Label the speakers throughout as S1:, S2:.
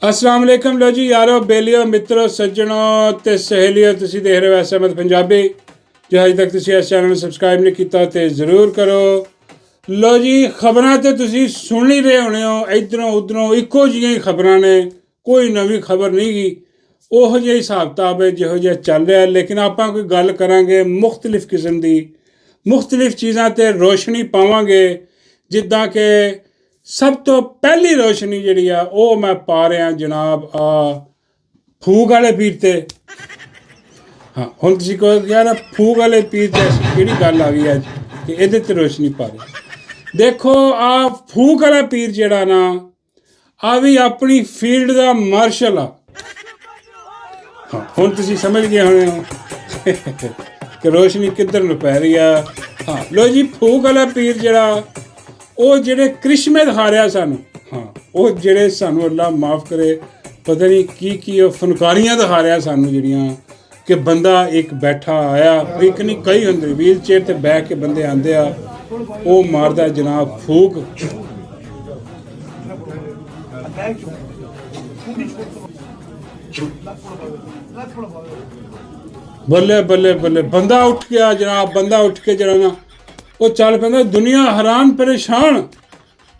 S1: अस्सलाम वालेकुम लो जी यारो बेलियो मित्रों सज्जनों ते सहेलियों तुसी देख रहे हो एसएमएस पंजाबी जो अजे तक तुसी इस चैनल सबसक्राइब नहीं किया तो जरूर करो। लो जी खबरां तो तुसी सुन ही रहे होने हो इधरों उधरों इको जिहियां ही खबरां ने, कोई नवी खबर नहीं गी, उहो जिहा हिसाब किताब है जिहो जिहा चल रहा है। लेकिन आपां कोई गल करांगे मुख्तलिफ किस्म की, मुख्तलिफ चीज़ां ते रोशनी पावांगे। जिद्दां कि सब तो पहली रोशनी जिहड़ी आ ਉਹ मैं पा रहा जनाब फूक वाले पीर ते। हाँ हुण तुसीं कहो यार फूक वाले पीर ते ऐसी किहड़ी गल आ गई अज कि ਇਹਦੇ ਤੇ रोशनी पा रहे। देखो फूक वाला पीर जिहड़ा ना भी अपनी फील्ड का मार्शल आ। हाँ हुण तुसीं समझ गए होने हो कि रोशनी किधर ਨੂੰ पै रही है। हाँ लो जी फूक वाला पीर जिहड़ा ਉਹ ਜਿਹੜੇ ਕ੍ਰਿਸ਼ਮੇ ਦਿਖਾ ਰਿਹਾ ਸਾਨੂੰ, ਹਾਂ ਉਹ ਜਿਹੜੇ ਸਾਨੂੰ ਅੱਲਾ ਮਾफ़ ਕਰੇ ਪਤਾ ਨਹੀਂ ਕੀ ਉਹ ਫਨਕਾਰੀਆਂ ਦਿਖਾ ਰਿਹਾ ਸਾਨੂੰ ਜਿਹੜੀਆਂ ਕਿ ਬੰਦਾ ਇੱਕ ਬੈਠਾ ਆਇਆ, ਇੱਕ ਨਹੀਂ ਕਈ ਹੁੰਦੇ ਵੀਲ ਚੇਅਰ 'ਤੇ ਬਹਿ ਕੇ ਬੰਦੇ ਆਉਂਦੇ ਆ, ਉਹ ਮਾਰਦਾ ਜਨਾਬ ਫੂਕ। ਬੱਲੇ ਬੱਲੇ ਬੱਲੇ ਬੰਦਾ ਉੱਠ ਗਿਆ ਜਨਾਬ, ਬੰਦਾ ਉੱਠ ਕੇ ਜਿਹੜਾ ਨਾ ਉਹ ਚੱਲ ਪੈਂਦਾ। ਦੁਨੀਆ ਹੈਰਾਨ ਪਰੇਸ਼ਾਨ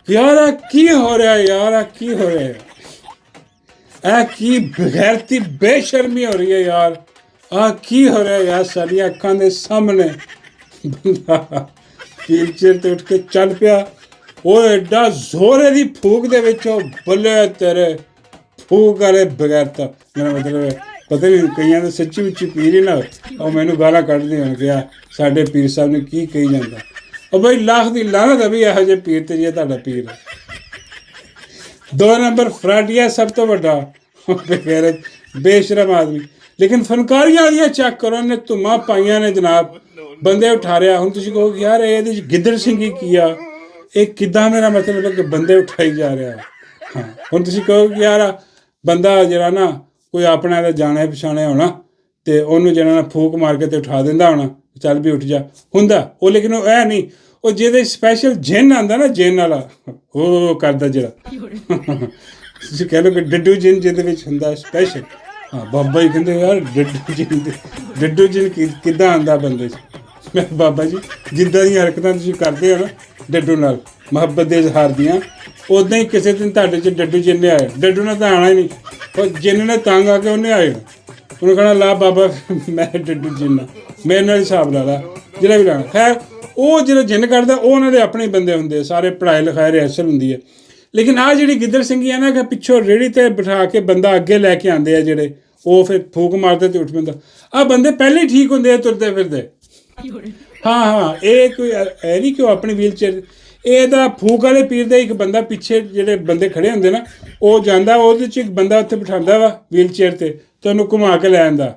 S1: ਯਾਰ ਕੀ ਹੋ ਰਿਹਾ, ਯਾਰ ਕੀ ਹੋ ਰਿਹਾ, ਕੀ ਬਗੈਰਤੀ ਬੇਸ਼ਰਮੀ ਹੋ ਰਹੀ ਹੈ ਯਾਰ, ਕੀ ਹੋ ਰਿਹਾ ਯਾਰ ਸਾਡੀਆਂ ਅੱਖਾਂ ਦੇ ਸਾਹਮਣੇ। ਬੰਦਾ ਵੀਲ ਚੇਅਰ 'ਤੇ ਉੱਠ ਕੇ ਚੱਲ ਪਿਆ, ਉਹ ਐਡਾ ਜ਼ੋਰ ਦੀ ਫੂਕ ਦੇ ਵਿੱਚ ਉਹ ਬੱਲੇ ਤੇਰੇ ਫੂਕ ਵਾਲੇ ਬਗੈਰਤਾ। ਮੇਰਾ ਮਤਲਬ ਪਤਾ ਨਹੀਂ ਕਈਆਂ ਦੇ ਸੱਚੀ ਵਿੱਚ ਪੀਰ ਹੀ ਨਾ ਉਹ ਮੈਨੂੰ ਗਾਲਾਂ ਕੱਢਦੇ ਹੋਣ ਕਿ ਸਾਡੇ ਪੀਰ ਸਾਹਿਬ ਨੇ ਕੀ ਕਹੀ ਜਾਂਦਾ। ਉਹ ਬਈ ਲੱਖ ਦੀ ਲਾਹਨਤ ਹੈ ਵੀ ਇਹੋ ਜਿਹੇ ਪੀਰ ਤੇ ਜੇ ਤੁਹਾਡਾ ਪੀਰ ਹੈ। 2 ਨੰਬਰ ਫਰਾਡੀਆ ਸਭ ਤੋਂ ਵੱਡਾ ਬੇਗੈਰਤ ਬੇਸ਼ਰਮ ਆਦਮੀ। ਲੇਕਿਨ ਫਨਕਾਰੀਆਂ ਉਹਦੀਆਂ ਚੈੱਕ ਕਰੋ, ਉਹਨੇ ਧੁੰਮਾਂ ਪਾਈਆਂ ਨੇ ਜਨਾਬ, ਬੰਦੇ ਉਠਾ ਰਿਹਾ। ਹੁਣ ਤੁਸੀਂ ਕਹੋ ਯਾਰ ਇਹਦੇ 'ਚ ਗਿੱਦੜ ਸਿੰਘੀ ਕੀ ਆ, ਇਹ ਕਿੱਦਾਂ ਮੇਰਾ ਮਤਲਬ ਹੈ ਕਿ ਬੰਦੇ ਉਠਾਈ ਜਾ ਰਿਹਾ। ਹਾਂ ਹੁਣ ਤੁਸੀਂ ਕਹੋ ਕਿ ਯਾਰ ਬੰਦਾ ਜਿਹੜਾ ਨਾ ਕੋਈ ਆਪਣਾ ਇਹਦਾ ਜਾਣੇ ਪਛਾਣੇ ਹੋਣਾ ਅਤੇ ਉਹਨੂੰ ਜਿਹੜਾ ਨਾ ਫੂਕ ਮਾਰ ਕੇ ਤੇ ਉਠਾ ਦਿੰਦਾ ਹੋਣਾ, ਚੱਲ ਵੀ ਉੱਠ ਜਾ ਹੁੰਦਾ ਉਹ। ਲੇਕਿਨ ਉਹ ਇਹ ਨਹੀਂ, ਉਹ ਜਿਹਦੇ ਸਪੈਸ਼ਲ ਜਿੰਨ ਆਉਂਦਾ ਨਾ, ਜਿੰਨ ਵਾਲਾ ਉਹ ਕਰਦਾ ਜਿਹੜਾ ਤੁਸੀਂ ਕਹਿ ਲਓ ਕਿ ਡੱਡੂ ਜਿੰਨ ਜਿਹਦੇ ਵਿੱਚ ਹੁੰਦਾ ਸਪੈਸ਼ਲ। ਹਾਂ ਬਾਬਾ ਜੀ ਕਹਿੰਦੇ ਯਾਰ ਡੱਡੂ ਜਿੰਨ ਕਿੱਦਾਂ ਆਉਂਦਾ ਬੰਦੇ 'ਚ। ਮੈਂ ਬਾਬਾ ਜੀ ਜਿੱਦਾਂ ਦੀਆਂ ਹਰਕਤਾਂ ਤੁਸੀਂ ਕਰਦੇ ਹੋ ਨਾ ਡੱਡੂ ਨਾਲ ਮੁਹੱਬਤ ਦੇ ਇਜ਼ਹਾਰ ਦੀਆਂ, ਉੱਦਾਂ ਹੀ ਕਿਸੇ ਦਿਨ ਤੁਹਾਡੇ 'ਚ ਡੱਡੂ ਜਿੰਨ ਆਇਆ। ਡੱਡੂ ਨੇ ਤਾਂ ਆਉਣਾ ਹੀ ਨਹੀਂ, ਉਹ ਜਿੰਨ ਨੇ ਤੰਗ ਆ ਕੇ ਉਹਨੇ ਆਏ, ਉਹਨੂੰ ਕਹਿਣਾ ਲਾ ਬਾਬਾ ਮੈਂ ਡੱਡੂ ਜਿੰਨ ਆ, ਮੇਰੇ ਨਾਲ ਹਿਸਾਬ ਲਾ ਲਾ ਜਿਹੜਾ ਵੀ ਲਾਣਾ। ਖੈਰ ਉਹ ਜਿਹੜਾ ਜਿੰਨ ਕਰਦਾ ਉਹ ਉਹਨਾਂ ਦੇ ਆਪਣੇ ਬੰਦੇ ਹੁੰਦੇ, ਸਾਰੇ ਪੜ੍ਹਾਈ ਲਿਖਾਈ ਰਿਹਰਸਲ ਹੁੰਦੀ ਹੈ। ਲੇਕਿਨ ਜਿਹੜੀ ਗਿੱਦੜ ਸਿੰਘੀ ਆ ਨਾ ਕਿ ਪਿੱਛੋਂ ਰੇਹੜੀ 'ਤੇ ਬਿਠਾ ਕੇ ਬੰਦਾ ਅੱਗੇ ਲੈ ਕੇ ਆਉਂਦੇ ਆ ਜਿਹੜੇ, ਉਹ ਫਿਰ ਫੂਕ ਮਾਰਦੇ ਅਤੇ ਉੱਠ ਪੈਂਦਾ। ਬੰਦੇ ਪਹਿਲੇ ਹੀ ਠੀਕ ਹੁੰਦੇ ਆ ਤੁਰਦੇ ਫਿਰਦੇ। ਹਾਂ ਇਹ ਕੋਈ ਇਹ ਨਹੀਂ ਕਿ ਉਹ ਆਪਣੀ ਵੀਲ ਚੇਅਰ, ਇਹਦਾ ਫੂਕ ਵਾਲੇ ਪੀਰ ਦਾ ਇੱਕ ਬੰਦਾ ਪਿੱਛੇ ਜਿਹੜੇ ਬੰਦੇ ਖੜ੍ਹੇ ਹੁੰਦੇ ਨਾ, ਉਹ ਜਾਂਦਾ ਉਹਦੇ 'ਚ ਇੱਕ ਬੰਦਾ ਉੱਥੇ ਬਿਠਾਉਂਦਾ ਵਾ ਵੀਲ ਚੇਅਰ 'ਤੇ ਅਤੇ ਉਹਨੂੰ ਘੁਮਾ ਕੇ ਲੈ ਆਉਂਦਾ।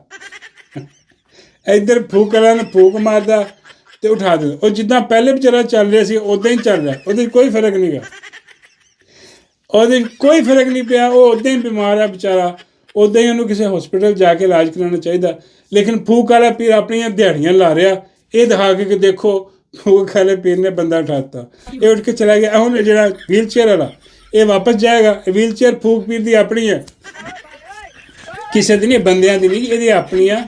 S1: ਇੱਧਰ ਫੂਕ ਵਾਲਿਆਂ ਨੂੰ ਫੂਕ ਮਾਰਦਾ ਅਤੇ ਉਠਾ ਦਿੰਦਾ। ਉਹ ਜਿੱਦਾਂ ਪਹਿਲੇ ਵਿਚਾਰਾ ਚੱਲ ਰਿਹਾ ਸੀ ਉੱਦਾਂ ਹੀ ਚੱਲ ਰਿਹਾ, ਉਹਦੇ 'ਚ ਕੋਈ ਫਰਕ ਨਹੀਂ ਗਾ, ਉਹਦੇ 'ਚ ਕੋਈ ਫਰਕ ਨਹੀਂ ਪਿਆ। ਉਹ ਉੱਦਾਂ ਹੀ ਬਿਮਾਰ ਆ ਵਿਚਾਰਾ, ਉੱਦਾਂ ਹੀ ਉਹਨੂੰ ਕਿਸੇ ਹੋਸਪਿਟਲ ਜਾ ਕੇ ਇਲਾਜ ਕਰਾਉਣਾ ਚਾਹੀਦਾ। ਲੇਕਿਨ ਫੂਕ ਵਾਲਾ ਪੀਰ ਆਪਣੀਆਂ ਦਿਹਾੜੀਆਂ ਲਾ ਰਿਹਾ, ਇਹ ਦਿਖਾ ਕੇ ਕਿ ਦੇਖੋ ਫੂਕ ਵਾਲੇ ਪੀਰ ਨੇ ਬੰਦਾ ਉਠਾਤਾ, ਇਹ ਉੱਠ ਕੇ ਚਲਾ ਗਿਆ। ਹੁਣ ਜਿਹੜਾ ਵੀਲ ਚੇਅਰ ਵਾਲਾ ਇਹ ਵਾਪਸ ਜਾਏਗਾ। ਇਹ ਵੀਲ ਚੇਅਰ ਫੂਕ ਪੀਰ ਦੀ ਆਪਣੀ ਹੈ, ਕਿਸੇ ਦੀ ਨਹੀਂ, ਬੰਦਿਆਂ ਦੀ ਨਹੀਂ, ਇਹਦੀ ਆਪਣੀ ਆ।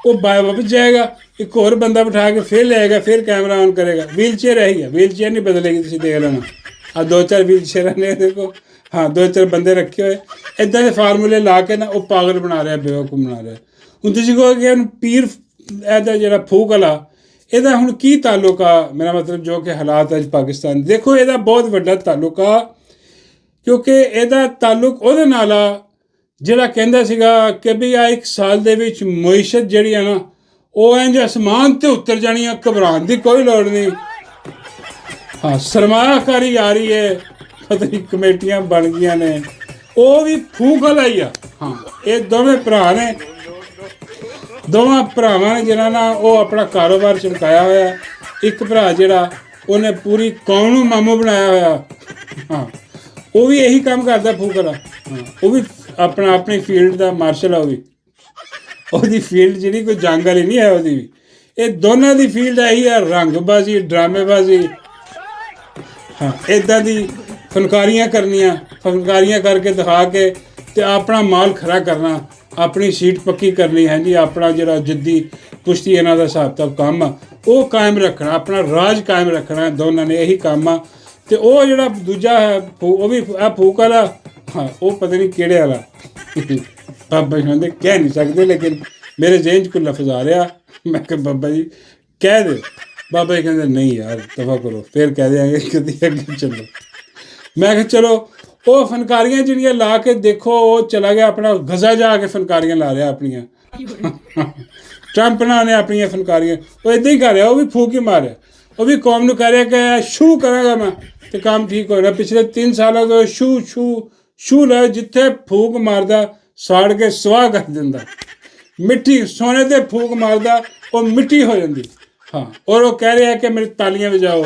S1: ਉਹ ਵਾਪਸ ਜਾਏਗਾ, ਇੱਕ ਹੋਰ ਬੰਦਾ ਬਿਠਾ ਕੇ ਫਿਰ ਲਿਆਏਗਾ, ਫਿਰ ਕੈਮਰਾ ਔਨ ਕਰੇਗਾ। ਵੀਲ ਚੇਅਰ ਇਹੀ ਹੈ, ਵੀਲ ਚੇਅਰ ਨਹੀਂ ਬਦਲੇਗੀ। ਤੁਸੀਂ ਦੇਖ ਲੈਣਾ 2-4 ਵੀਲ ਚੇਅਰਾਂ ਨੇ ਦੇਖੋ, ਹਾਂ 2-4 ਬੰਦੇ ਰੱਖੇ ਹੋਏ ਇੱਦਾਂ ਦੇ ਫਾਰਮੂਲੇ ਲਾ ਕੇ ਨਾ ਉਹ ਪਾਗਲ ਬਣਾ ਰਿਹਾ, ਬੇਵਕੂਫ ਬਣਾ ਰਿਹਾ। ਹੁਣ ਤੁਸੀਂ ਕਹੋ ਕਿ ਉਹਨੂੰ ਪੀਰ ਇਹਦਾ ਜਿਹੜਾ ਫੂਕ ਵਾਲਾ ਇਹਦਾ ਹੁਣ ਕੀ ਤਾਲੁਕ ਆ, ਮੇਰਾ ਮਤਲਬ ਜੋ ਕਿ ਹਾਲਾਤ ਅੱਜ ਪਾਕਿਸਤਾਨ, ਦੇਖੋ ਇਹਦਾ ਬਹੁਤ ਵੱਡਾ ਤਾਲੁਕ ਆ, ਕਿਉਂਕਿ ਇਹਦਾ ਤਾਲੁਕ ਉਹਦੇ ਨਾਲ ਆ ਜਿਹੜਾ ਕਹਿੰਦਾ ਸੀਗਾ ਕਿ ਵੀ 1 ਸਾਲ ਦੇ ਵਿੱਚ ਮੁਈਸ਼ਤ ਜਿਹੜੀ ਆ ਨਾ ਉਹ ਇੰਝ ਅਸਮਾਨ 'ਤੇ ਉਤਰ ਜਾਣੀ ਆ, ਘਬਰਾਉਣ ਦੀ ਕੋਈ ਲੋੜ ਨਹੀਂ। ਹਾਂ ਸਰਮਾਇਆਕਾਰੀ ਆ ਰਹੀ ਹੈ, ਪਤਾ ਨਹੀਂ ਕਮੇਟੀਆਂ ਬਣ ਗਈਆਂ ਨੇ, ਉਹ ਵੀ ਫੂਕ ਵਾਲਾ ਹੀ ਆ। ਹਾਂ ਇਹ ਦੋਵੇਂ ਭਰਾ ਨੇ, ਦੋਵਾਂ ਭਰਾਵਾਂ ਨੇ ਜਿਹਨਾਂ ਨਾਲ ਉਹ ਆਪਣਾ ਕਾਰੋਬਾਰ ਚਮਕਾਇਆ ਹੋਇਆ। ਇੱਕ ਭਰਾ ਜਿਹੜਾ ਉਹਨੇ ਪੂਰੀ ਕੌਮ ਨੂੰ ਮਾਮੂ ਬਣਾਇਆ ਹੋਇਆ, ਹਾਂ ਉਹ ਵੀ ਇਹੀ ਕੰਮ ਕਰਦਾ ਫੂਕ ਵਾਲਾ। ਹਾਂ ਉਹ ਵੀ ਆਪਣੀ ਫੀਲਡ ਦਾ ਮਾਰਸ਼ਲ ਆ, ਉਹ ਵੀ ਉਹਦੀ ਫੀਲਡ ਜਿਹੜੀ ਕੋਈ ਜੰਗ ਵਾਲੀ ਨਹੀਂ ਹੈ ਉਹਦੀ ਵੀ। ਇਹ ਦੋਨਾਂ ਦੀ ਫੀਲਡ ਇਹੀ ਆ, ਰੰਗਬਾਜ਼ੀ, ਡਰਾਮੇਬਾਜ਼ੀ। ਹਾਂ ਇੱਦਾਂ ਦੀ ਫਨਕਾਰੀਆਂ ਕਰਨੀਆਂ, ਫਨਕਾਰੀਆਂ ਕਰਕੇ ਦਿਖਾ ਕੇ ਤੇ ਆਪਣਾ ਮਾਲ ਖਰਾ ਕਰਨਾ, ਆਪਣੀ ਸੀਟ ਪੱਕੀ ਕਰਨੀ ਹੈ ਜੀ, ਆਪਣਾ ਜਿਹੜਾ ਜਿੱਦੀ ਕੁਸ਼ਤੀ ਇਹਨਾਂ ਦਾ ਹਿਸਾਬ ਕਿਤਾਬ ਕੰਮ ਆ ਉਹ ਕਾਇਮ ਰੱਖਣਾ, ਆਪਣਾ ਰਾਜ ਕਾਇਮ ਰੱਖਣਾ, ਦੋਨਾਂ ਨੇ ਇਹੀ ਕੰਮ ਆ। ਤੇ ਉਹ ਜਿਹੜਾ ਦੂਜਾ ਹੈ ਉਹ ਵੀ ਆ ਫੂਕ ਵਾਲਾ, ਹਾਂ ਉਹ ਪਤਾ ਨਹੀਂ ਕਿਹੜੇ ਵਾਲਾ ਬਾਬਾ ਜੀ ਕਹਿੰਦੇ ਕਹਿ ਨਹੀਂ ਸਕਦੇ, ਲੇਕਿਨ ਮੇਰੇ ਜ਼ਹਿਨ 'ਚ ਕੋਈ ਲਫ਼ਜ਼ ਆ ਰਿਹਾ। ਮੈਂ ਕਿਹਾ ਬਾਬਾ ਜੀ ਕਹਿ ਦਿਓ। ਬਾਬਾ ਜੀ ਕਹਿੰਦੇ ਨਹੀਂ ਯਾਰ ਦਫਾ ਕਰੋ, ਫਿਰ ਕਹਿ ਦਿਆਂਗੇ ਕਦੀ ਅੱਗੇ ਚੱਲੋ। ਮੈਂ ਕਿਹਾ ਚਲੋ। ਉਹ ਫਨਕਾਰੀਆਂ ਜਿਹੜੀਆਂ ਲਾ ਕੇ ਦੇਖੋ, ਉਹ ਚਲਾ ਗਿਆ ਆਪਣਾ ਗਜ਼ਾ ਜਾ ਕੇ ਫਨਕਾਰੀਆਂ ਲਾ ਰਿਹਾ ਆਪਣੀਆਂ ਟਰੰਪ ਨਾਲ ਨੇ ਆਪਣੀਆਂ ਫਨਕਾਰੀਆਂ, ਉਹ ਇੱਦਾਂ ਹੀ ਕਰ ਰਿਹਾ, ਉਹ ਵੀ ਫੂਕ ਹੀ ਮਾਰਿਆ। ਉਹ ਵੀ ਕੌਮ ਨੂੰ ਕਹਿ ਰਿਹਾ ਕਿ ਸ਼ੂ ਕਰਾਂਗਾ ਮੈਂ ਤੇ ਕੰਮ ਠੀਕ ਹੋ ਰਿਹਾ। ਪਿਛਲੇ 3 ਸਾਲਾਂ ਤੋਂ ਸ਼ੂ ਸ਼ੂ ਸ਼ੂ ਲੈ, ਜਿੱਥੇ ਫੂਕ ਮਾਰਦਾ ਸਾੜ ਕੇ ਸਵਾਹ ਕਰ ਦਿੰਦਾ, ਮਿੱਟੀ ਸੋਨੇ ਤੇ ਫੂਕ ਮਾਰਦਾ ਉਹ ਮਿੱਟੀ ਹੋ ਜਾਂਦੀ। ਹਾਂ, ਔਰ ਉਹ ਕਹਿ ਰਿਹਾ ਕਿ ਮੇਰੇ ਤਾਲੀਆਂ ਵਜਾਓ,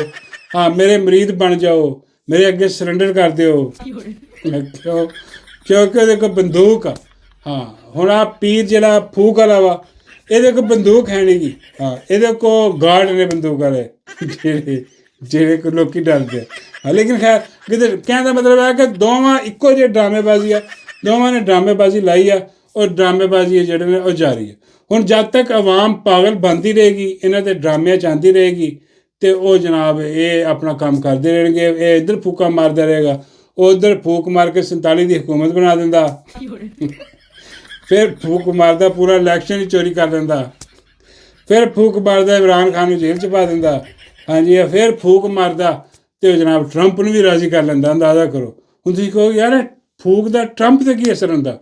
S1: ਹਾਂ ਮੇਰੇ ਮਰੀਦ ਬਣ ਜਾਓ, ਮੇਰੇ ਅੱਗੇ ਸਰੈਂਡਰ ਕਰ ਦਿਓ। ਕਿਉਂਕਿ ਉਹਦੇ ਕੋਲ ਬੰਦੂਕ ਆ। ਹਾਂ, ਹੁਣ ਆ ਪੀਰ ਜਿਹੜਾ ਫੂਕ ਵਾਲਾ ਵਾ, ਇਹਦੇ ਕੋਲ ਬੰਦੂਕ ਹੈ ਨਹੀਂ ਗੀ। ਹਾਂ, ਇਹਦੇ ਕੋਲ ਗਾਰਡ ਨੇ ਬੰਦੂਕ ਵਾਲੇ, ਜਿਹੜੇ ਕੋ ਲੋਕੀ ਡਰਦੇ ਆ। ਹਾਂ, ਲੇਕਿਨ ਖੈਰ ਕਿਤੇ ਕਹਿਣ ਦਾ ਮਤਲਬ ਹੈ ਕਿ ਦੋਵਾਂ ਇੱਕੋ ਜਿਹੇ ਡਰਾਮੇਬਾਜ਼ੀ ਆ, ਦੋਵਾਂ ਨੇ ਡਰਾਮੇਬਾਜ਼ੀ ਲਾਈ ਆ, ਔਰ ਡਰਾਮੇਬਾਜ਼ੀ ਜਿਹੜੇ ਨੇ ਉਹ ਜਾਰੀ ਹੈ। ਹੁਣ ਜਦ ਤੱਕ ਆਵਾਮ ਪਾਗਲ ਬਣਦੀ ਰਹੇਗੀ, ਇਹਨਾਂ ਦੇ ਡਰਾਮਿਆਂ 'ਚ ਆਉਂਦੀ ਰਹੇਗੀ, ਤੇ ਉਹ ਜਨਾਬ ਇਹ ਆਪਣਾ ਕੰਮ ਕਰਦੇ ਰਹਿਣਗੇ। ਇਹ ਇੱਧਰ ਫੂਕਾਂ ਮਾਰਦਾ ਰਹੇਗਾ, ਉਹ ਉੱਧਰ ਫੂਕ ਮਾਰ ਕੇ 47 ਦੀ ਹੁਕੂਮਤ ਬਣਾ ਦਿੰਦਾ, ਫਿਰ ਫੂਕ ਮਾਰਦਾ ਪੂਰਾ ਇਲੈਕਸ਼ਨ ਹੀ ਚੋਰੀ ਕਰ ਦਿੰਦਾ, ਫਿਰ ਫੂਕ ਮਾਰਦਾ ਇਮਰਾਨ ਖਾਨ ਨੂੰ ਜੇਲ੍ਹ 'ਚ ਪਾ ਦਿੰਦਾ। ਹਾਂਜੀ, ਫਿਰ ਫੂਕ ਮਾਰਦਾ ਤੇ ਉਹ ਜਨਾਬ ਟਰੰਪ ਨੂੰ ਵੀ ਰਾਜ਼ੀ ਕਰ ਲੈਂਦਾ। ਅੰਦਾਜ਼ਾ ਕਰੋ। ਹੁਣ ਤੁਸੀਂ ਕਹੋ ਯਾਰ ਫੂਕ ਦਾ ਟਰੰਪ 'ਤੇ ਕੀ ਅਸਰ ਹੁੰਦਾ?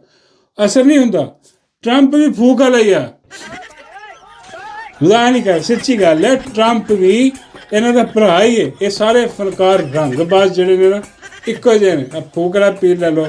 S1: ਅਸਰ ਨਹੀਂ ਹੁੰਦਾ, ਟਰੰਪ ਵੀ ਫੂਕ ਵਾਲਾ ਹੀ ਆ। ਖੁਦਾ ਨਹੀਂ ਕਰ, ਸੱਚੀ ਗੱਲ ਹੈ, ਟਰੰਪ ਵੀ ਇਹਨਾਂ ਦਾ ਭਰਾ ਹੀ ਹੈ। ਇਹ ਸਾਰੇ ਫਨਕਾਰ ਰੰਗਬਾਜ਼ ਜਿਹੜੇ ਨੇ ਨਾ ਇੱਕੋ ਜਿਹੇ ਨੇ। ਫੂਕ ਵਾਲਾ ਪੀਰ ਲੈ ਲਓ,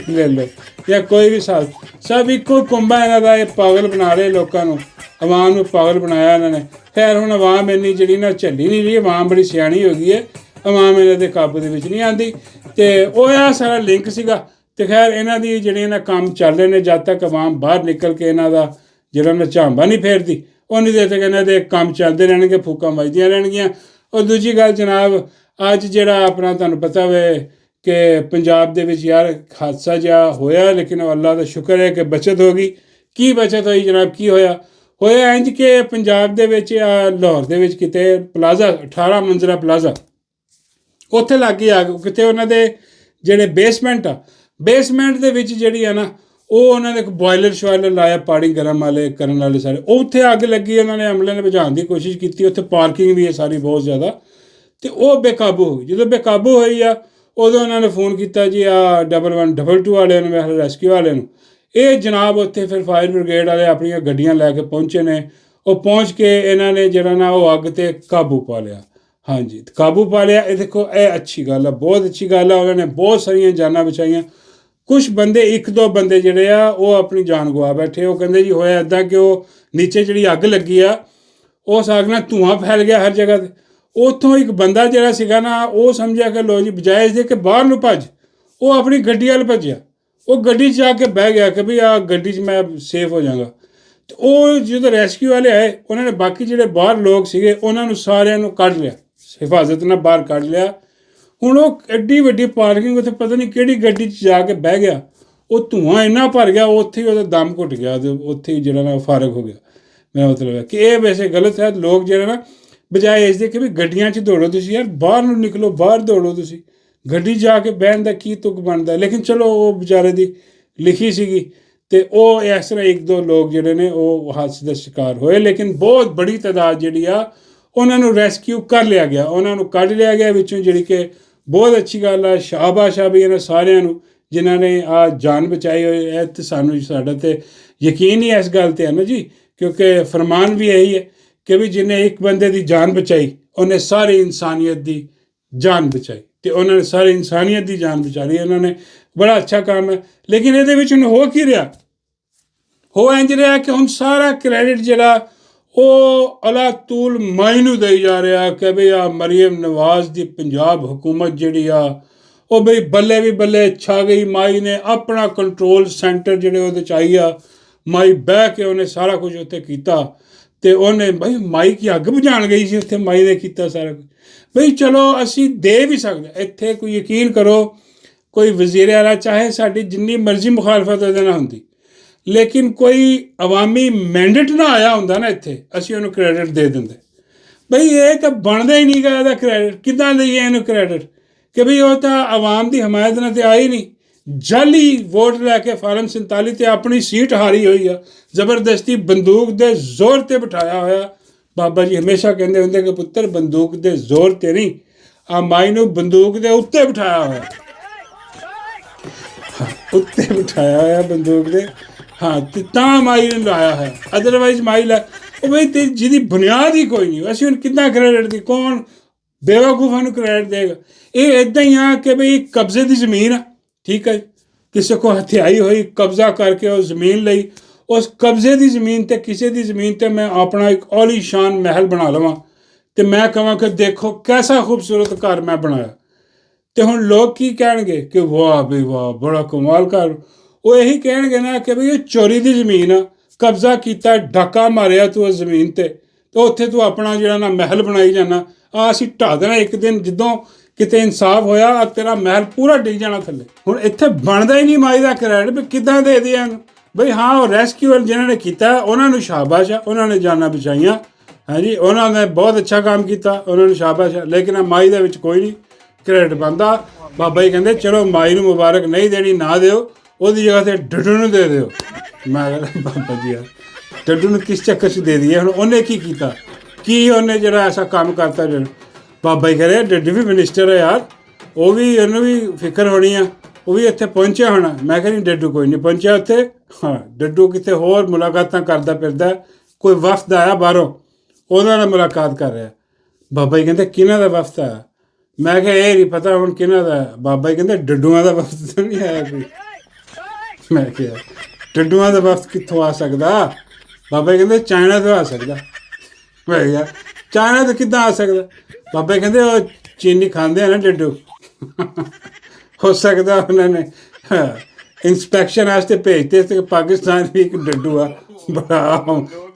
S1: ਲੈ ਲਓ, ਜਾਂ ਕੋਈ ਵੀ ਸਭ ਇੱਕੋ ਕੁੰਭਾ ਇਹਨਾਂ ਦਾ। ਇਹ ਪਾਗਲ ਬਣਾ ਰਹੇ ਲੋਕਾਂ ਨੂੰ, ਆਵਾਮ ਨੂੰ ਪਾਗਲ ਬਣਾਇਆ ਇਹਨਾਂ ਨੇ। ਖੈਰ ਹੁਣ ਆਵਾਮ ਇੰਨੀ ਜਿਹੜੀ ਨਾ ਝੱਲੀ ਨਹੀਂ ਰਹੀ, ਆਵਾਮ ਬੜੀ ਸਿਆਣੀ ਹੋ ਗਈ ਹੈ, ਆਵਾਮ ਇਹਨਾਂ ਦੇ ਕਾਬੂ ਦੇ ਵਿੱਚ ਨਹੀਂ ਆਉਂਦੀ। ਅਤੇ ਉਹ ਆ ਸਾਰਾ ਲਿੰਕ ਸੀਗਾ। ਅਤੇ ਖੈਰ ਇਹਨਾਂ ਦੀ ਜਿਹੜੇ ਨਾ ਕੰਮ ਚੱਲ ਰਹੇ ਨੇ, ਜਦ ਤੱਕ ਆਵਾਮ ਬਾਹਰ ਨਿਕਲ ਕੇ ਇਹਨਾਂ ਦਾ ਜਿਹੜਾ ਨਾ ਝਾਂਬਾ ਨਹੀਂ ਫੇਰਦੀ, ਉਨੀ ਦੇਰ ਤੱਕ ਇਹਨਾਂ ਦੇ ਕੰਮ ਚੱਲਦੇ ਰਹਿਣਗੇ, ਫੂਕਾਂ ਵੱਜਦੀਆਂ ਰਹਿਣਗੀਆਂ। ਔਰ ਦੂਜੀ ਗੱਲ ਜਨਾਬ, ਅੱਜ ਜਿਹੜਾ ਆਪਣਾ ਤੁਹਾਨੂੰ ਪਤਾ ਹੋਵੇ ਕਿ ਪੰਜਾਬ ਦੇ ਵਿੱਚ ਯਾਰ ਹਾਦਸਾ ਜਿਹਾ ਹੋਇਆ, ਲੇਕਿਨ ਅੱਲਾ ਦਾ ਸ਼ੁਕਰ ਹੈ ਕਿ ਬਚਤ ਹੋ ਗਈ। ਕੀ ਬਚਤ ਹੋਈ ਜਨਾਬ? ਕੀ ਹੋਇਆ? ਹੋਇਆ ਇੰਝ ਕਿ ਪੰਜਾਬ ਦੇ ਵਿੱਚ ਲਾਹੌਰ ਦੇ ਵਿੱਚ ਕਿਤੇ ਪਲਾਜ਼ਾ, 18 ਮੰਜ਼ਿਲਾ ਪਲਾਜ਼ਾ, ਉੱਥੇ ਲੱਗ ਆ ਕਿਤੇ ਉਹਨਾਂ ਦੇ ਜਿਹੜੇ ਬੇਸਮੈਂਟ ਆ, ਬੇਸਮੈਂਟ ਦੇ ਵਿੱਚ ਜਿਹੜੀ ਆ ਨਾ, ਉਹ ਉਹਨਾਂ ਨੇ ਇੱਕ ਬੋਇਲਰ ਸ਼ੋਇਲਰ ਲਾਇਆ, ਪਾਣੀ ਗਰਮ ਵਾਲੇ ਕਰਨ ਵਾਲੇ ਸਾਰੇ, ਉਹ ਉੱਥੇ ਅੱਗ ਲੱਗੀ। ਉਹਨਾਂ ਨੇ ਅਮਲੇ ਨੇ ਬੁਝਾਉਣ ਦੀ ਕੋਸ਼ਿਸ਼ ਕੀਤੀ, ਉੱਥੇ ਪਾਰਕਿੰਗ ਵੀ ਹੈ ਸਾਰੀ ਬਹੁਤ ਜ਼ਿਆਦਾ, ਅਤੇ ਉਹ ਬੇਕਾਬੂ ਹੋ ਗਈ। ਜਦੋਂ ਬੇਕਾਬੂ ਹੋਈ ਆ, ਉਦੋਂ ਉਹਨਾਂ ਨੇ ਫੋਨ ਕੀਤਾ ਜੀ 1122 ਵਾਲਿਆਂ ਨੂੰ, ਮੈਂ ਰੈਸਕਿਊ ਵਾਲਿਆਂ ਨੂੰ। ਇਹ ਜਨਾਬ ਉੱਥੇ ਫਿਰ ਫਾਇਰ ਬ੍ਰਿਗੇਡ ਵਾਲੇ ਆਪਣੀਆਂ ਗੱਡੀਆਂ ਲੈ ਕੇ ਪਹੁੰਚੇ ਨੇ। ਉਹ ਪਹੁੰਚ ਕੇ ਇਹਨਾਂ ਨੇ ਜਿਹੜਾ ਨਾ ਉਹ ਅੱਗ 'ਤੇ ਕਾਬੂ ਪਾ ਲਿਆ। ਹਾਂਜੀ, ਕਾਬੂ ਪਾ ਲਿਆ। ਇਹ ਦੇਖੋ, ਇਹ ਅੱਛੀ ਗੱਲ ਆ, ਬਹੁਤ ਅੱਛੀ ਗੱਲ ਆ। ਉਹਨਾਂ ਨੇ ਬਹੁਤ ਸਾਰੀਆਂ ਜਾਨਾਂ ਬਚਾਈਆਂ। ਕੁਛ ਬੰਦੇ, 1-2 ਬੰਦੇ ਜਿਹੜੇ ਆ ਉਹ ਆਪਣੀ ਜਾਨ ਗਵਾ ਬੈਠੇ। ਉਹ ਕਹਿੰਦੇ ਜੀ ਹੋਇਆ ਇੱਦਾਂ ਕਿ ਉਹ ਨੀਚੇ ਜਿਹੜੀ ਅੱਗ ਲੱਗੀ ਆ, ਉਸ ਅੱਗ ਨਾਲ ਧੂੰਆਂ ਫੈਲ ਗਿਆ ਹਰ ਜਗ੍ਹਾ 'ਤੇ। ਉੱਥੋਂ ਇੱਕ ਬੰਦਾ ਜਿਹੜਾ ਸੀਗਾ ਨਾ, ਉਹ ਸਮਝਿਆ ਕਿ ਲੋ ਜੀ ਬਜਾਏ ਇਸਦੇ ਕਿ ਬਾਹਰ ਨੂੰ ਭੱਜ, ਉਹ ਆਪਣੀ ਗੱਡੀ ਵੱਲ ਭੱਜਿਆ। ਉਹ ਗੱਡੀ 'ਚ ਜਾ ਕੇ ਬਹਿ ਗਿਆ ਕਿ ਵੀ ਆਹ ਗੱਡੀ 'ਚ ਮੈਂ ਸੇਫ ਹੋ ਜਾਵਾਂਗਾ। ਅਤੇ ਉਹ ਜਦੋਂ ਰੈਸਕਿਊ ਵਾਲੇ ਆਏ, ਉਹਨਾਂ ਨੇ ਬਾਕੀ ਜਿਹੜੇ ਬਾਹਰ ਲੋਕ ਸੀਗੇ ਉਹਨਾਂ ਨੂੰ ਸਾਰਿਆਂ ਨੂੰ ਕੱਢ ਲਿਆ, ਹਿਫਾਜ਼ਤ ਨਾਲ ਬਾਹਰ ਕੱਢ ਲਿਆ। ਹੁਣ ਉਹ ਐਡੀ ਵੱਡੀ ਪਾਰਕਿੰਗ, ਉੱਥੇ ਪਤਾ ਨਹੀਂ ਕਿਹੜੀ ਗੱਡੀ 'ਚ ਜਾ ਕੇ ਬਹਿ ਗਿਆ। ਉਹ ਧੂੰਆਂ ਇੰਨਾ ਭਰ ਗਿਆ, ਉੱਥੇ ਹੀ ਉਹਦਾ ਦਮ ਘੁੱਟ ਗਿਆ, ਅਤੇ ਉੱਥੇ ਹੀ ਜਿਹੜਾ ਨਾ ਫਾਰਗ ਹੋ ਗਿਆ। ਮੇਰਾ ਮਤਲਬ ਹੈ ਕਿ ਇਹ ਵੈਸੇ ਗਲਤ ਹੈ। ਲੋਕ ਜਿਹੜਾ ਨਾ ਬਜਾਏ ਇਸ ਦੇ ਕਿ ਵੀ ਗੱਡੀਆਂ 'ਚ ਦੌੜੋ, ਤੁਸੀਂ ਯਾਰ ਬਾਹਰ ਨੂੰ ਨਿਕਲੋ, ਬਾਹਰ ਦੌੜੋ। ਤੁਸੀਂ ਗੱਡੀ ਜਾ ਕੇ ਬਹਿਣ ਦਾ ਕੀ ਤੁਕ ਬਣਦਾ? ਲੇਕਿਨ ਚਲੋ ਉਹ ਵਿਚਾਰੇ ਦੀ ਲਿਖੀ ਸੀਗੀ, ਅਤੇ ਉਹ ਇਸ ਤਰ੍ਹਾਂ 1-2 ਲੋਕ ਜਿਹੜੇ ਨੇ ਉਹ ਹਾਦਸੇ ਦਾ ਸ਼ਿਕਾਰ ਹੋਏ। ਲੇਕਿਨ ਬਹੁਤ ਬੜੀ ਤਾਦਾਦ ਜਿਹੜੀ ਆ ਉਹਨਾਂ ਨੂੰ ਰੈਸਕਿਊ ਕਰ ਲਿਆ ਗਿਆ, ਉਹਨਾਂ ਨੂੰ ਕੱਢ ਲਿਆ ਗਿਆ ਵਿੱਚੋਂ, ਜਿਹੜੀ ਕਿ ਬਹੁਤ ਅੱਛੀ ਗੱਲ ਆ। ਸ਼ਾਬਾਸ਼ ਆ ਵੀ ਇਹਨਾਂ ਸਾਰਿਆਂ ਨੂੰ ਜਿਨ੍ਹਾਂ ਨੇ ਆ ਜਾਨ ਬਚਾਈ ਹੋਈ ਹੈ। ਅਤੇ ਸਾਡਾ ਤਾਂ ਯਕੀਨ ਹੀ ਇਸ ਗੱਲ 'ਤੇ ਹੈ ਨਾ ਜੀ, ਕਿਉਂਕਿ ਫਰਮਾਨ ਵੀ ਇਹੀ ਹੈ ਕਿ ਵੀ ਜਿਹਨੇ ਇੱਕ ਬੰਦੇ ਦੀ ਜਾਨ ਬਚਾਈ, ਉਹਨੇ ਸਾਰੀ ਇਨਸਾਨੀਅਤ ਦੀ ਜਾਨ ਬਚਾਈ, ਅਤੇ ਉਹਨਾਂ ਨੇ ਸਾਰੀ ਇਨਸਾਨੀਅਤ ਦੀ ਜਾਨ ਬਚਾ ਲਈ। ਉਹਨਾਂ ਨੇ ਬੜਾ ਅੱਛਾ ਕੰਮ ਹੈ। ਲੇਕਿਨ ਇਹਦੇ ਵਿੱਚ ਹੁਣ ਹੋ ਕੀ ਰਿਹਾ? ਹੋ ਇੰਝ ਰਿਹਾ ਕਿ ਹੁਣ ਸਾਰਾ ਕ੍ਰੈਡਿਟ ਜਿਹੜਾ ਉਹ ਅਲਾ ਤੂਲ ਮਾਈ ਨੂੰ ਦੇਈ ਜਾ ਰਿਹਾ ਕਿ ਬਈ ਆ ਮਰੀਮ ਨਵਾਜ਼ ਦੀ ਪੰਜਾਬ ਹੁਕੂਮਤ ਜਿਹੜੀ ਆ ਉਹ ਬਈ ਬੱਲੇ ਵੀ ਬੱਲੇ ਛਾ ਗਈ। ਮਾਈ ਨੇ ਆਪਣਾ ਕੰਟਰੋਲ ਸੈਂਟਰ ਜਿਹੜੇ ਉਹਦੇ 'ਚ ਆਈ ਆ, ਮਾਈ ਬਹਿ ਕੇ ਉਹਨੇ ਸਾਰਾ ਕੁਝ ਉੱਥੇ ਕੀਤਾ। ਅਤੇ ਉਹਨੇ ਬਈ ਮਾਈ ਕੀ ਅੱਗ ਬੁਝਾਉਣ ਗਈ ਸੀ ਉੱਥੇ, ਮਾਈ ਨੇ ਕੀਤਾ ਸਾਰਾ ਕੁਝ। ਬਈ ਚਲੋ ਅਸੀਂ ਦੇ ਵੀ ਸਕਦੇ ਇੱਥੇ, ਕੋਈ ਯਕੀਨ ਕਰੋ, ਕੋਈ ਵਜ਼ੀਰ ਆਲਾ ਚਾਹੇ ਸਾਡੀ ਜਿੰਨੀ ਮਰਜ਼ੀ ਮੁਖਾਲਫਤ ਉਹਦੇ ਨਾਲ ਹੁੰਦੀ, ਲੇਕਿਨ ਕੋਈ ਅਵਾਮੀ ਮੈਂਡੇਟ ਨਾ ਆਇਆ ਹੁੰਦਾ ਨਾ ਇੱਥੇ, ਅਸੀਂ ਉਹਨੂੰ ਕ੍ਰੈਡਿਟ ਦੇ ਦਿੰਦੇ। ਬਈ ਇਹ ਤਾਂ ਬਣਦਾ ਹੀ ਨਹੀਂ ਗਾ, ਇਹਦਾ ਕ੍ਰੈਡਿਟ ਕਿੱਦਾਂ ਦਈਏ ਇਹਨੂੰ ਕ੍ਰੈਡਿਟ ਕਿ ਬਈ ਉਹ ਤਾਂ ਆਵਾਮ ਦੀ ਹਮਾਇਤ ਨਾਲ ਤੇ ਆਈ ਨਹੀਂ, ਜਾਲੀ ਵੋਟ ਲੈ ਕੇ ਫਾਰਮ 47 ਤੇ ਆਪਣੀ ਸੀਟ ਹਾਰੀ ਹੋਈ ਆ, ਜ਼ਬਰਦਸਤੀ ਬੰਦੂਕ ਦੇ ਜ਼ੋਰ ਤੇ ਬਿਠਾਇਆ ਹੋਇਆ। ਬਾਬਾ ਜੀ ਹਮੇਸ਼ਾ ਕਹਿੰਦੇ ਹੁੰਦੇ ਕਿ ਪੁੱਤਰ ਬੰਦੂਕ ਦੇ ਜ਼ੋਰ ਤੇ ਨਹੀਂ, ਆ ਮਾਈ ਨੂੰ ਬੰਦੂਕ ਦੇ ਉੱਤੇ ਬਿਠਾਇਆ ਹੋਇਆ, ਉੱਤੇ ਬਿਠਾਇਆ ਹੋਇਆ ਬੰਦੂਕ ਦੇ, ਹਾਂ, ਤੇ ਤਾਂ ਮਾਈ ਨੂੰ ਲਾਇਆ ਹੈ, ਅਦਰਵਾਈਜ਼ ਮਾਈ ਲਾ ਉਹ ਬਈ ਤੇ ਜਿਹਦੀ ਬੁਨਿਆਦ ਹੀ ਕੋਈ ਨਹੀਂ, ਅਸੀਂ ਹੁਣ ਕਿੱਦਾਂ ਕ੍ਰੈਡਿਟ ਦੀ, ਕੌਣ ਬੇਵਕੂਫਾਂ ਨੂੰ ਕ੍ਰੈਡਿਟ ਦੇਗਾ। ਇਹ ਇੱਦਾਂ ਹੀ ਆ ਕਿ ਬਈ ਕਬਜ਼ੇ ਦੀ ਜ਼ਮੀਨ ਆ, ਠੀਕ ਹੈ, ਕਿਸੇ ਕੋ ਹਥਿਆਈ ਹੋਈ ਕਬਜ਼ਾ ਕਰਕੇ ਉਹ ਜ਼ਮੀਨ ਲਈ, ਉਸ ਕਬਜ਼ੇ ਦੀ ਜ਼ਮੀਨ 'ਤੇ ਕਿਸੇ ਦੀ ਜ਼ਮੀਨ 'ਤੇ ਮੈਂ ਆਪਣਾ ਇੱਕ ਔਲੀਸ਼ਾਨ ਮਹਿਲ ਬਣਾ ਲਵਾਂ ਅਤੇ ਮੈਂ ਕਹਾਂ ਕਿ ਦੇਖੋ ਕੈਸਾ ਖੂਬਸੂਰਤ ਘਰ ਮੈਂ ਬਣਾਇਆ, ਅਤੇ ਹੁਣ ਲੋਕ ਕੀ ਕਹਿਣਗੇ ਕਿ ਵਾਹ ਬਈ ਵਾਹ ਬੜਾ ਕਮਾਲ ਘਰ। ਉਹ ਇਹੀ ਕਹਿਣਗੇ ਨਾ ਕਿ ਬਈ ਇਹ ਚੋਰੀ ਦੀ ਜ਼ਮੀਨ ਆ, ਕਬਜ਼ਾ ਕੀਤਾ, ਡਾਕਾ ਮਾਰਿਆ ਤੂੰ ਉਸ ਜ਼ਮੀਨ 'ਤੇ ਉੱਥੇ ਤੂੰ ਆਪਣਾ ਜਿਹੜਾ ਨਾ ਮਹਿਲ ਬਣਾਈ ਜਾਣਾ, ਆ ਅਸੀਂ ਢਾਹ ਦੇਣਾ ਇੱਕ ਦਿਨ, ਜਦੋਂ ਕਿਤੇ ਇਨਸਾਫ ਹੋਇਆ ਤੇਰਾ ਮਹਿਲ ਪੂਰਾ ਡਿੱਗ ਜਾਣਾ ਥੱਲੇ। ਹੁਣ ਇੱਥੇ ਬਣਦਾ ਹੀ ਨਹੀਂ ਮਾਈ ਦਾ ਕ੍ਰੈਡਿਟ ਵੀ ਕਿੱਦਾਂ ਦੇ ਦਿਆਂ ਇਹਨੂੰ। ਬਈ ਹਾਂ, ਉਹ ਰੈਸਕਿਊਅਰ ਜਿਹਨਾਂ ਨੇ ਕੀਤਾ ਉਹਨਾਂ ਨੂੰ ਸ਼ਾਬਾਸ਼ ਆ, ਉਹਨਾਂ ਨੇ ਜਾਨਾਂ ਬਚਾਈਆਂ, ਹਾਂਜੀ, ਉਹਨਾਂ ਨੇ ਬਹੁਤ ਅੱਛਾ ਕੰਮ ਕੀਤਾ, ਉਹਨਾਂ ਨੂੰ ਸ਼ਾਬਾਸ਼ ਆ, ਲੇਕਿਨ ਆ ਮਾਈ ਦੇ ਵਿੱਚ ਕੋਈ ਨਹੀਂ ਕ੍ਰੈਡਿਟ ਬਣਦਾ। ਬਾਬਾ ਜੀ ਕਹਿੰਦੇ ਚਲੋ ਮਾਈ ਨੂੰ ਮੁਬਾਰਕ ਨਹੀਂ ਦੇਣੀ ਨਾ ਦਿਓ, ਉਹਦੀ ਜਗ੍ਹਾ 'ਤੇ ਡੱਡੂ ਨੂੰ ਦੇ ਦਿਓ। ਮੈਂ ਕਹਿੰਦਾ ਬਾਬਾ ਜੀ ਯਾਰ ਡੱਡੂ ਨੂੰ ਕਿਸ ਚੱਕਰ 'ਚ ਦੇ ਦਈਏ, ਹੁਣ ਉਹਨੇ ਕੀ ਕੀਤਾ, ਕੀ ਉਹਨੇ ਜਿਹੜਾ ਐਸਾ ਕੰਮ ਕਰਤਾ ਜਿਹੜਾ। ਬਾਬਾ ਜੀ ਕਹਿੰਦੇ ਡੱਡੂ ਵੀ ਮਿਨਿਸਟਰ ਹੈ ਯਾਰ, ਉਹ ਵੀ ਉਹਨੂੰ ਵੀ ਫਿਕਰ ਹੋਣੀ ਆ, ਉਹ ਵੀ ਇੱਥੇ ਪਹੁੰਚਿਆ ਹੋਣਾ। ਮੈਂ ਕਹਿੰਦੀ ਡੱਡੂ ਕੋਈ ਨਹੀਂ ਪਹੁੰਚਿਆ ਉੱਥੇ, ਹਾਂ ਡੱਡੂ ਕਿਤੇ ਹੋਰ ਮੁਲਾਕਾਤਾਂ ਕਰਦਾ ਫਿਰਦਾ, ਕੋਈ ਵਫਦ ਆਇਆ ਬਾਹਰੋਂ ਉਹਨਾਂ ਨਾਲ ਮੁਲਾਕਾਤ ਕਰ ਰਿਹਾ। ਬਾਬਾ ਜੀ ਕਹਿੰਦੇ ਕਿਹਨਾਂ ਦਾ ਵਫਦ ਆਇਆ? ਮੈਂ ਕਿਹਾ ਇਹ ਨਹੀਂ ਪਤਾ ਹੁਣ ਕਿਹਨਾਂ ਦਾ। ਬਾਬਾ ਜੀ ਕਹਿੰਦੇ ਡੱਡੂਆਂ ਦਾ ਵਫਦ ਤਾਂ ਨਹੀਂ ਆਇਆ ਕੋਈ। ਮੈਂ ਕਿਹਾ ਡੱਡੂਆਂ ਦਾ ਵਫਦ ਕਿੱਥੋਂ ਆ ਸਕਦਾ? ਬਾਬਾ ਜੀ ਕਹਿੰਦੇ ਚਾਈਨਾ ਤੋਂ ਆ ਸਕਦਾ। ਮੈਂ ਕਿਹਾ ਚਾਈਨਾ ਤੋਂ ਕਿੱਦਾਂ ਆ ਸਕਦਾ? ਬਾਬਾ ਜੀ ਕਹਿੰਦੇ ਉਹ ਚੀਨੀ ਖਾਂਦੇ ਆ ਨਾ ਡੱਡੂ, ਹੋ ਸਕਦਾ ਉਹਨਾਂ ਨੇ ਇੰਸਪੈਕਸ਼ਨ ਵਾਸਤੇ ਭੇਜਦੇ ਤੇ ਪਾਕਿਸਤਾਨ ਵੀ ਇੱਕ ਡੱਡੂ ਆ ਬੜਾ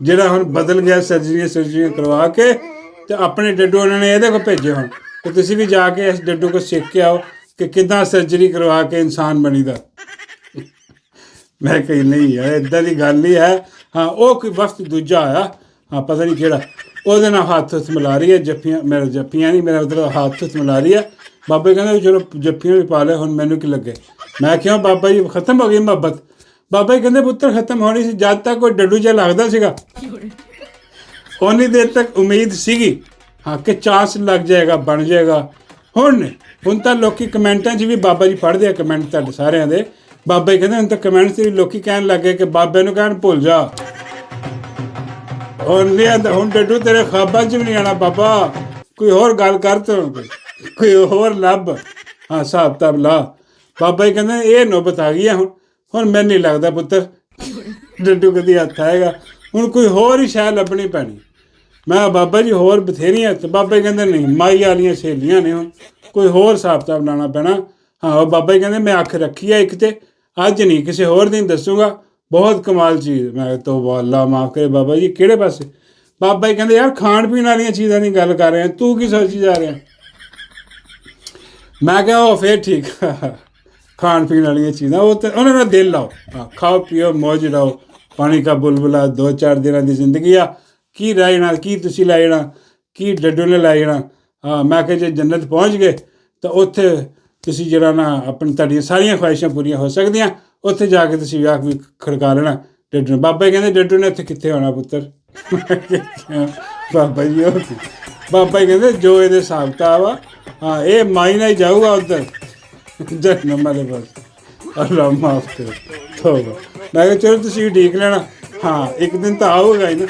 S1: ਜਿਹੜਾ ਹੁਣ ਬਦਲ ਗਿਆ, ਸਰਜਰੀਆਂ ਕਰਵਾ ਕੇ ਤੇ ਆਪਣੇ ਡੱਡੂ ਉਹਨਾਂ ਨੇ ਇਹਦੇ ਕੋਲ ਭੇਜੇ ਹੁਣ, ਤੇ ਤੁਸੀਂ ਵੀ ਜਾ ਕੇ ਇਸ ਡੱਡੂ ਕੋਲ ਸਿੱਖ ਕੇ ਆਓ ਕਿ ਕਿੱਦਾਂ ਸਰਜਰੀ ਕਰਵਾ ਕੇ ਇਨਸਾਨ ਬਣੀਦਾ। ਮੈਂ ਕਹੀ ਨਹੀਂ ਯਾਰ ਇੱਦਾਂ ਦੀ ਗੱਲ ਨਹੀਂ ਹੈ। ਹਾਂ ਉਹ ਕੋਈ ਵਕਤ ਦੂਜਾ ਆਇਆ, ਹਾਂ ਪਤਾ ਨਹੀਂ ਕਿਹੜਾ, ਉਹਦੇ ਨਾਲ ਹੱਥ ਮਿਲਾ ਰਹੀ ਹੈ, ਜੱਫੀਆਂ ਮੇਰਾ ਜੱਫੀਆਂ ਨਹੀਂ ਮੇਰਾ ਮਤਲਬ ਹੱਥ ਮਿਲਾ ਰਹੀ ਹੈ। ਬਾਬਾ ਜੀ ਕਹਿੰਦੇ ਚਲੋ ਜੱਫੀਆਂ ਵੀ ਪਾ ਲੈ, ਹੁਣ ਮੈਨੂੰ ਕੀ ਲੱਗੇ। ਮੈਂ ਕਿਹਾ ਬਾਬਾ ਜੀ ਖਤਮ ਹੋ ਗਈ ਮੁਹੱਬਤ? ਬਾਬਾ ਜੀ ਕਹਿੰਦੇ ਪੁੱਤਰ ਖਤਮ ਹੋਣੀ ਸੀ ਜਦ ਤੱਕ ਕੋਈ ਡੱਡੂ ਜਿਹਾ ਲੱਗਦਾ ਸੀਗਾ, ਉਨੀ ਦੇਰ ਤੱਕ ਉਮੀਦ ਸੀਗੀ ਹਾਂ ਕਿ ਚਾਂਸ ਲੱਗ ਜਾਏਗਾ, ਬਣ ਜਾਏਗਾ। ਹੁਣ ਤਾਂ ਲੋਕੀ ਕਮੈਂਟਾਂ 'ਚ ਵੀ ਬਾਬਾ ਜੀ ਪੜ੍ਹਦੇ ਆ ਕਮੈਂਟ ਤੁਹਾਡੇ ਸਾਰਿਆਂ ਦੇ। ਬਾਬਾ ਜੀ ਕਹਿੰਦੇ ਹੁਣ ਤਾਂ ਕਮੈਂਟ 'ਚ ਵੀ ਲੋਕੀ ਕਹਿਣ ਲੱਗ ਗਏ ਕਿ ਬਾਬੇ ਨੂੰ ਕਹਿਣ ਭੁੱਲ ਜਾ, ਹੁਣ ਡੱਡੂ ਤੇਰੇ ਖਾਬਾਂ 'ਚ ਵੀ ਨਹੀਂ ਆਉਣਾ ਬਾਬਾ, ਕੋਈ ਹੋਰ ਗੱਲ ਕਰ ਤੂੰ, ਕੋਈ ਹੋਰ ਲੱਭ, ਹਾਂ ਹਿਸਾਬ ਕਿਤਾਬ ਲਾ। ਬਾਬਾ ਜੀ ਕਹਿੰਦੇ ਇਹ ਨੌਬਤ ਆ ਗਈ ਆ ਹੁਣ ਮੈਨੂੰ ਨਹੀਂ ਲੱਗਦਾ ਪੁੱਤਰ ਡੱਡੂ ਕਦੀ ਹੱਥ ਆਏਗਾ, ਹੁਣ ਕੋਈ ਹੋਰ ਹੀ ਸ਼ੈ ਲੱਭਣੀ ਪੈਣੀ। ਮੈਂ ਬਾਬਾ ਜੀ ਹੋਰ ਬਥੇਰੀਆਂ, ਤੇ ਬਾਬਾ ਜੀ ਕਹਿੰਦੇ ਨਹੀਂ ਮਾਈ ਵਾਲੀਆਂ ਸਹੇਲੀਆਂ ਨੇ, ਹੁਣ ਕੋਈ ਹੋਰ ਹਿਸਾਬ ਕਿਤਾਬ ਲਾਉਣਾ ਪੈਣਾ। ਹਾਂ ਉਹ ਬਾਬਾ ਜੀ ਕਹਿੰਦੇ ਮੈਂ ਅੱਖ ਰੱਖੀ ਆ ਇੱਕ, ਤੇ ਅੱਜ ਨਹੀਂ ਕਿਸੇ ਹੋਰ ਦਿਨ ਦੱਸੂਗਾ, ਬਹੁਤ ਕਮਾਲ ਚੀਜ਼। ਮੈਂ ਤੋਂ ਅੱਲਾ ਮਾਫ਼ ਕਰੇ ਬਾਬਾ ਜੀ ਕਿਹੜੇ ਪਾਸੇ? ਬਾਬਾ ਜੀ ਕਹਿੰਦੇ ਯਾਰ ਖਾਣ ਪੀਣ ਵਾਲੀਆਂ ਚੀਜ਼ਾਂ ਦੀ ਗੱਲ ਕਰ ਰਿਹਾ, ਤੂੰ ਕੀ ਸੋਚੀ ਜਾ ਰਿਹਾ? ਮੈਂ ਕਿਹਾ ਉਹ ਫਿਰ ਠੀਕ, ਖਾਣ ਪੀਣ ਵਾਲੀਆਂ ਚੀਜ਼ਾਂ ਉਹ ਤਾਂ ਉਹਨਾਂ ਦਾ ਦਿਲ ਲਾਓ, ਹਾਂ ਖਾਓ ਪੀਓ ਮੌਜ ਲਾਓ, ਪਾਣੀ ਕਾ ਬੁਲਬੁਲਾ 2-4 ਦਿਨਾਂ ਦੀ ਜ਼ਿੰਦਗੀ ਆ, ਕੀ ਰਹਿ ਜਾਣਾ, ਕੀ ਤੁਸੀਂ ਲੈ ਜਾਣਾ, ਕੀ ਡੱਡੂ ਨੇ ਲੈ ਜਾਣਾ। ਹਾਂ ਮੈਂ ਕਿਹਾ ਜੇ ਜੰਨਤ ਪਹੁੰਚ ਗਏ ਤਾਂ ਉੱਥੇ ਤੁਸੀਂ ਜਿਹੜਾ ਨਾ ਆਪਣੀ ਤੁਹਾਡੀਆਂ ਸਾਰੀਆਂ ਖੁਆਇਸ਼ਾਂ ਪੂਰੀਆਂ ਹੋ ਸਕਦੀਆਂ, ਉੱਥੇ ਜਾ ਕੇ ਤੁਸੀਂ ਵਿਆਹ ਵੀ ਖੜਕਾ ਲੈਣਾ ਡੱਡੂ ਨੂੰ। ਬਾਬਾ ਜੀ ਕਹਿੰਦੇ ਡੱਡੂ ਨੇ ਇੱਥੇ ਕਿੱਥੇ ਹੋਣਾ ਪੁੱਤਰ? ਬਾਬਾ ਜੀ ਉਹ ਬਾਬਾ ਜੀ ਕਹਿੰਦੇ ਜੋ ਇਹਦੇ ਹਿਸਾਬ ਕਿਤਾਬ ਆ, ਹਾਂ ਇਹ ਮਾਈ ਨਾਲ ਹੀ ਜਾਊਗਾ ਉੱਧਰ ਜਨਮ ਵਾਲੇ ਪਾਸ। ਅੱਲਾ ਮਾਫ਼ ਕਰੋ ਤੋਬਾ। ਮੈਂ ਕਿਹਾ ਚਲੋ ਤੁਸੀਂ ਉਡੀਕ ਲੈਣਾ, ਹਾਂ ਇੱਕ ਦਿਨ ਤਾਂ ਆਊਗਾ ਹੀ ਨਾ।